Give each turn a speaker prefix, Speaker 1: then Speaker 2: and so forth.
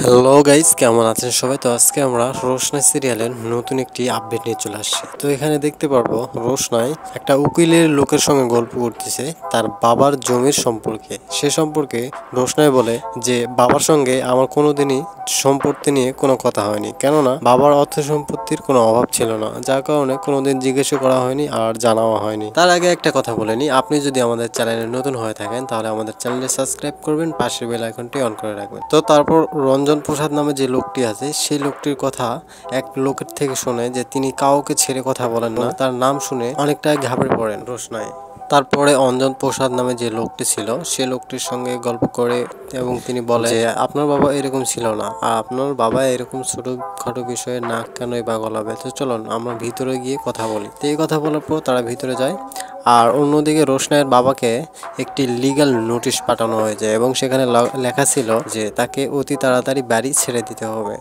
Speaker 1: Hello guys, কেমন আছেন সবাই? তো আজকে আমরা রোশনাই সিরিয়ালের নতুন একটি আপডেট নিয়ে চলে আসছি। তো এখানে দেখতে পারবো রোশনাই একটা উকিলের লোকের সঙ্গে গল্প করতেছে তার বাবার জমির সম্পর্কে। সে সম্পর্কে রোশনাই বলে যে বাবার সঙ্গে আমার কোনোদিনই সম্পত্তি নিয়ে কোনো কথা হয়নি, কেননা বাবার অর্থ সম্পত্তির কোনো অভাব ছিল না, যার কারণে কোনোদিন জিজ্ঞেস করা হয়নি আর জানাও হয়নি। তার আগে একটা কথা বলে নি, আপনি যদি আমাদের চ্যানেলে নতুন হয়ে থাকেন তাহলে আমাদের চ্যানেলটি সাবস্ক্রাইব করবেন, পাশের বেল আইকনটি অন করে রাখবেন। তো তারপর রঞ্জন প্রসাদ নামে যে লোকটি আছে সেই লোকটির কথা এক লোকের থেকে শুনে যে তিনি কাউকে ছেড়ে কথা বলেন না। তার নাম শুনে অনেকটা ঘাবড়ে পড়েন রোশনাই। তারপরে অঞ্জন প্রসাদ নামে যে লোকটি ছিল সে লোকটির সঙ্গে গল্প করে এবং তিনি বলে যে আপনার বাবা এরকম ছিল না, আর আপনার বাবা এরকম ছোটখাটো বিষয়ে নাক কেনই বা গলাবে। তো চলুন আমরা ভিতরে গিয়ে কথা বলি। তো এই কথা বলার পর তারা ভিতরে যায়, আর অন্যদিকে রোশনাইয়ের বাবাকে একটি লিগ্যাল নোটিশ পাঠানো হয়েছে এবং সেখানে লেখা ছিল যে তাকে অতি তাড়াতাড়ি বাড়ি ছেড়ে দিতে হবে।